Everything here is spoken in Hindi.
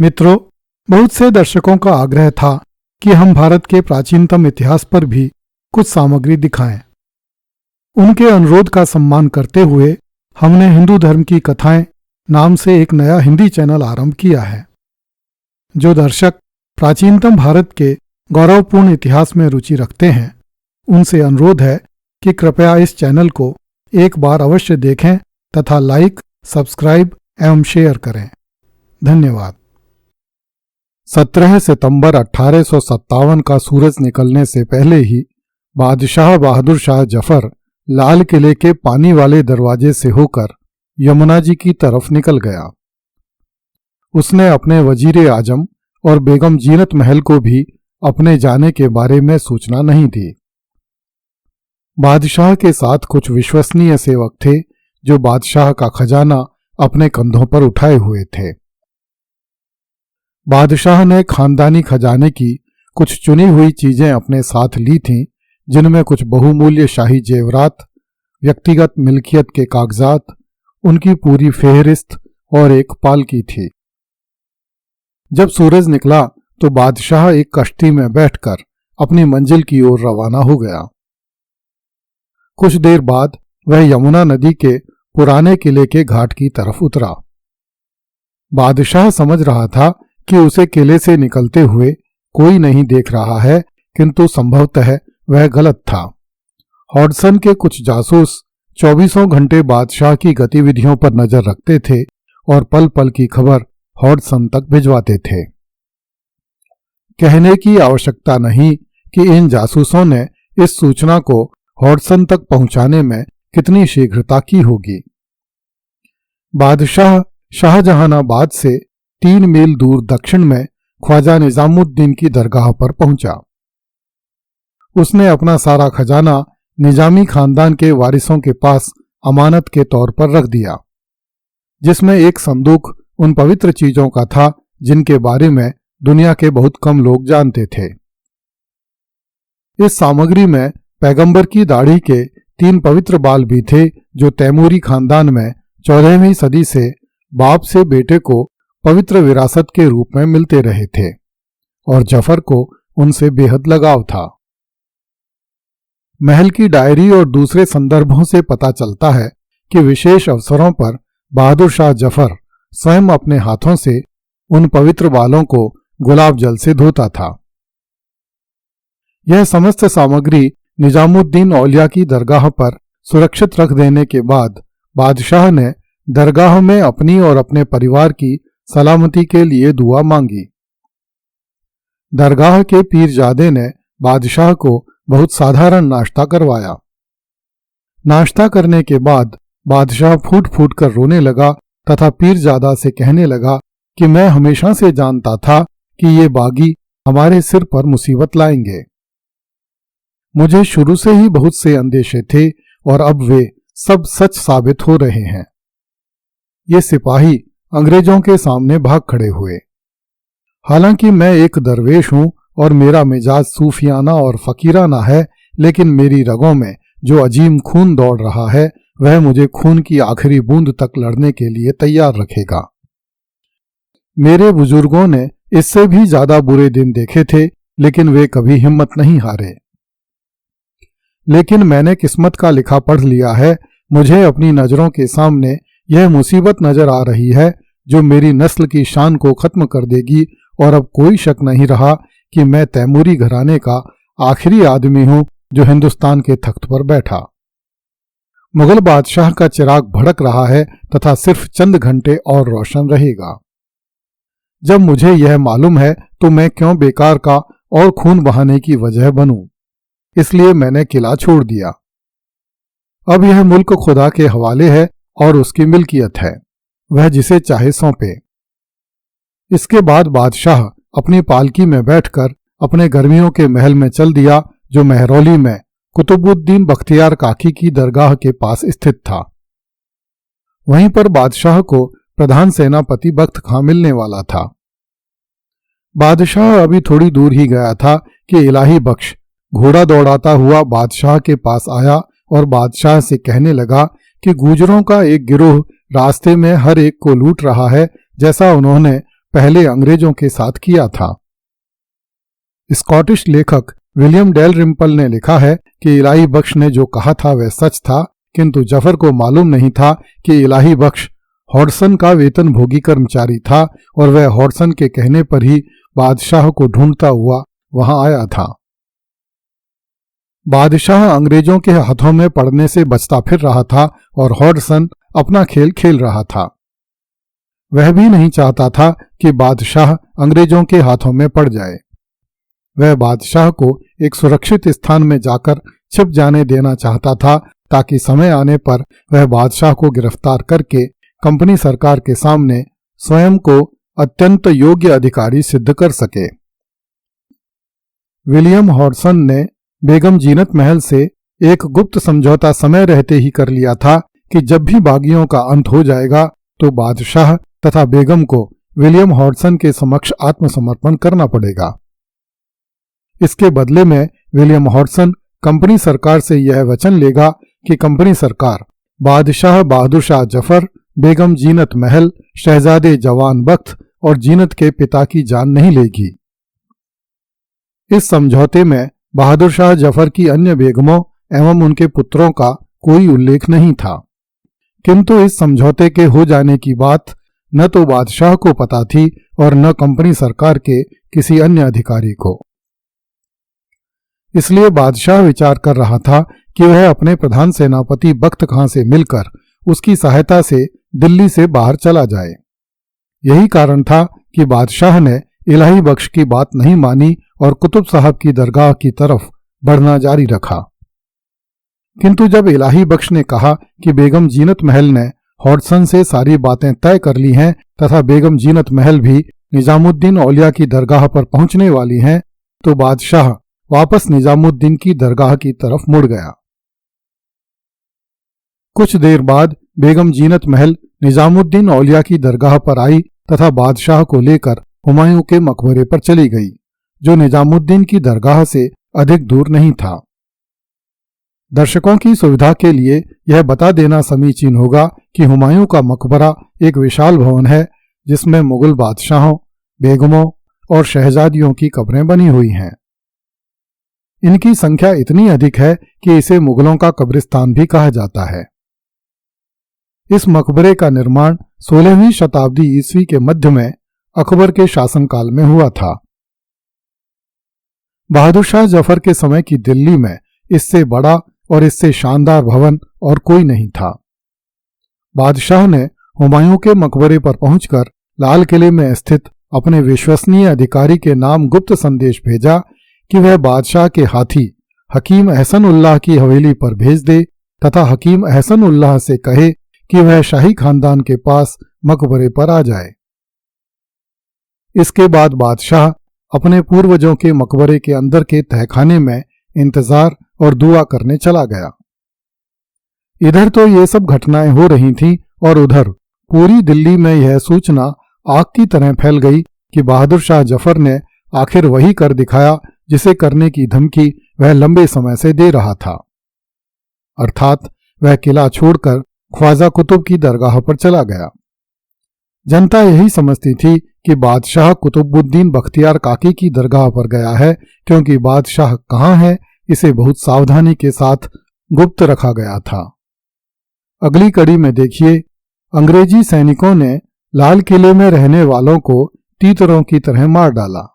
मित्रों, बहुत से दर्शकों का आग्रह था कि हम भारत के प्राचीनतम इतिहास पर भी कुछ सामग्री दिखाएं। उनके अनुरोध का सम्मान करते हुए हमने हिंदू धर्म की कथाएं नाम से एक नया हिंदी चैनल आरंभ किया है। जो दर्शक प्राचीनतम भारत के गौरवपूर्ण इतिहास में रुचि रखते हैं, उनसे अनुरोध है कि कृपया इस चैनल को एक बार अवश्य देखें तथा लाइक, सब्सक्राइब एवं शेयर करें। धन्यवाद। 17 सितंबर 1857 का सूरज निकलने से पहले ही बादशाह बहादुर शाह जफर लाल किले के पानी वाले दरवाजे से होकर यमुना जी की तरफ निकल गया। उसने अपने वजीरे आजम और बेगम जीनत महल को भी अपने जाने के बारे में सूचना नहीं दी। बादशाह के साथ कुछ विश्वसनीय सेवक थे जो बादशाह का खजाना अपने कंधों पर उठाए हुए थे। बादशाह ने खानदानी खजाने की कुछ चुनी हुई चीजें अपने साथ ली थीं, जिनमें कुछ बहुमूल्य शाही जेवरात, व्यक्तिगत मिल्कियत के कागजात, उनकी पूरी फेहरिस्त और एक पालकी थी। जब सूरज निकला तो बादशाह एक कश्ती में बैठकर अपनी मंजिल की ओर रवाना हो गया। कुछ देर बाद वह यमुना नदी के पुराने किले के घाट की तरफ उतरा। बादशाह समझ रहा था कि उसे किले से निकलते हुए कोई नहीं देख रहा है, किंतु संभवतः वह गलत था। हॉडसन के कुछ जासूस 24 घंटे बादशाह की गतिविधियों पर नजर रखते थे और पल पल की खबर हॉडसन तक भिजवाते थे। कहने की आवश्यकता नहीं कि इन जासूसों ने इस सूचना को हॉडसन तक पहुंचाने में कितनी शीघ्रता की होगी। बादशाह शाहजहानाबाद से 3 मील दूर दक्षिण में ख्वाजा निजामुद्दीन की दरगाह पर पहुंचा। उसने अपना सारा खजाना निजामी खानदान के वारिसों के पास अमानत के तौर पर रख दिया, जिसमें एक संदूक उन पवित्र चीजों का था जिनके बारे में दुनिया के बहुत कम लोग जानते थे। इस सामग्री में पैगंबर की दाढ़ी के 3 पवित्र बाल भी थे, जो तैमूरी खानदान में 14वीं सदी से बाप से बेटे को पवित्र विरासत के रूप में मिलते रहे थे और जफर को उनसे बेहद लगाव था। महल की डायरी और दूसरे संदर्भों से पता चलता है कि विशेष अवसरों पर बहादुर शाह जफर स्वयं अपने हाथों से उन पवित्र बालों को गुलाब जल से धोता था। यह समस्त सामग्री निजामुद्दीन औलिया की दरगाह पर सुरक्षित रख देने के बाद बादशाह ने दरगाह में अपनी और अपने परिवार की सलामती के लिए दुआ मांगी। दरगाह के पीरजादे ने बादशाह को बहुत साधारण नाश्ता करवाया। नाश्ता करने के बाद बादशाह फूट फूट कर रोने लगा तथा पीरजादा से कहने लगा कि मैं हमेशा से जानता था कि ये बागी हमारे सिर पर मुसीबत लाएंगे। मुझे शुरू से ही बहुत से अंदेशे थे और अब वे सब सच साबित हो रहे हैं। ये सिपाही अंग्रेजों के सामने भाग खड़े हुए। हालांकि मैं एक दरवेश हूं और मेरा मिजाज सूफियाना और फकीराना है, लेकिन मेरी रगों में जो अजीम खून दौड़ रहा है वह मुझे खून की आखिरी बूंद तक लड़ने के लिए तैयार रखेगा। मेरे बुजुर्गों ने इससे भी ज्यादा बुरे दिन देखे थे, लेकिन वे कभी हिम्मत नहीं हारे। लेकिन मैंने किस्मत का लिखा पढ़ लिया है। मुझे अपनी नजरों के सामने यह मुसीबत नजर आ रही है जो मेरी नस्ल की शान को खत्म कर देगी, और अब कोई शक नहीं रहा कि मैं तैमूरी घराने का आखिरी आदमी हूं जो हिंदुस्तान के तख्त पर बैठा। मुगल बादशाह का चिराग भड़क रहा है तथा सिर्फ चंद घंटे और रोशन रहेगा। जब मुझे यह मालूम है तो मैं क्यों बेकार का और खून बहाने की वजह बनूं। इसलिए मैंने किला छोड़ दिया। अब यह मुल्क खुदा के हवाले है और उसकी मिल्कियत है, वह जिसे चाहे सौंपे। इसके बाद बादशाह अपनी पालकी में बैठकर अपने गर्मियों के महल में चल दिया, जो महरौली में कुतुबुद्दीन बख्तियार काकी की दरगाह के पास स्थित था। वहीं पर बादशाह को प्रधान सेनापति बख्त खां मिलने वाला था। बादशाह अभी थोड़ी दूर ही गया था कि इलाही बख्श घोड़ा दौड़ाता हुआ बादशाह के पास आया और बादशाह से कहने लगा कि गुजरों का एक गिरोह रास्ते में हर एक को लूट रहा है, जैसा उन्होंने पहले अंग्रेजों के साथ किया था। स्कॉटिश लेखक विलियम डेलरिम्पल ने लिखा है कि इलाही बख्श ने जो कहा था वह सच था, किंतु जफर को मालूम नहीं था कि इलाही बख्श हॉडसन का वेतनभोगी कर्मचारी था और वह हॉडसन के कहने पर ही बादशाह को ढूंढता हुआ वहां आया था। बादशाह अंग्रेजों के हाथों में पड़ने से बचता फिर रहा था और हॉडसन अपना खेल खेल रहा था। वह भी नहीं चाहता था कि बादशाह अंग्रेजों के हाथों में पड़ जाए। वह बादशाह को एक सुरक्षित स्थान में जाकर छिप जाने देना चाहता था ताकि समय आने पर वह बादशाह को गिरफ्तार करके कंपनी सरकार के सामने स्वयं को अत्यंत योग्य अधिकारी सिद्ध कर सके। विलियम हॉडसन ने बेगम जीनत महल से एक गुप्त समझौता समय रहते ही कर लिया था कि जब भी बागियों का अंत हो जाएगा तो बादशाह तथा बेगम को विलियम हॉडसन के समक्ष आत्मसमर्पण करना पड़ेगा। इसके बदले में विलियम हॉडसन कंपनी सरकार से यह वचन लेगा कि कंपनी सरकार बादशाह बहादुर शाह जफर, बेगम जीनत महल, शहजादे जवान बख्त और जीनत के पिता की जान नहीं लेगी। इस समझौते में बहादुर शाह जफर की अन्य बेगमों एवं उनके पुत्रों का कोई उल्लेख नहीं था, किंतु इस समझौते के हो जाने की बात न तो बादशाह को पता थी और न कंपनी सरकार के किसी अन्य अधिकारी को। इसलिए बादशाह विचार कर रहा था कि वह अपने प्रधान सेनापति बख्त खां से मिलकर उसकी सहायता से दिल्ली से बाहर चला जाए। यही कारण था कि बादशाह ने इलाही बख्श की बात नहीं मानी और कुतुब साहब की दरगाह की तरफ बढ़ना जारी रखा। किंतु जब इलाही बख्श ने कहा कि बेगम जीनत महल ने हॉडसन से सारी बातें तय कर ली हैं तथा बेगम जीनत महल भी निजामुद्दीन औलिया की दरगाह पर पहुंचने वाली हैं, तो बादशाह वापस निजामुद्दीन की दरगाह की तरफ मुड़ गया। कुछ देर बाद बेगम जीनत महल निजामुद्दीन औलिया की दरगाह पर आई तथा बादशाह को लेकर हुमायूं के मकबरे पर चली गई, जो निजामुद्दीन की दरगाह से अधिक दूर नहीं था। दर्शकों की सुविधा के लिए यह बता देना समीचीन होगा कि हुमायूं का मकबरा एक विशाल भवन है जिसमें मुगल बादशाहों, बेगमों और शहजादियों की कब्रें बनी हुई हैं। इनकी संख्या इतनी अधिक है कि इसे मुगलों का कब्रिस्तान भी कहा जाता है। इस मकबरे का निर्माण 16वीं शताब्दी ईस्वी के मध्य में अकबर के शासनकाल में हुआ था। बहादुर शाह जफर के समय की दिल्ली में इससे बड़ा और इससे शानदार भवन और कोई नहीं था। बादशाह ने हुमायूं के मकबरे पर पहुंचकर लाल किले में स्थित अपने विश्वसनीय अधिकारी के नाम गुप्त संदेश भेजा कि वह बादशाह के हाथी हकीम अहसन उल्लाह की हवेली पर भेज दे तथा हकीम अहसन उल्लाह से कहे कि वह शाही खानदान के पास मकबरे पर आ जाए। इसके बाद बादशाह अपने पूर्वजों के मकबरे के अंदर के तहखाने में इंतजार और दुआ करने चला गया। इधर तो ये सब घटनाएं हो रही थीं और उधर पूरी दिल्ली में यह सूचना आग की तरह फैल गई कि बहादुर शाह जफर ने आखिर वही कर दिखाया जिसे करने की धमकी वह लंबे समय से दे रहा था, अर्थात वह किला छोड़कर ख्वाजा कुतुब की दरगाह पर चला गया। जनता यही समझती थी कि बादशाह कुतुबुद्दीन बख्तियार काकी की दरगाह पर गया है, क्योंकि बादशाह कहाँ है इसे बहुत सावधानी के साथ गुप्त रखा गया था। अगली कड़ी में देखिए, अंग्रेजी सैनिकों ने लाल किले में रहने वालों को तीतरों की तरह मार डाला।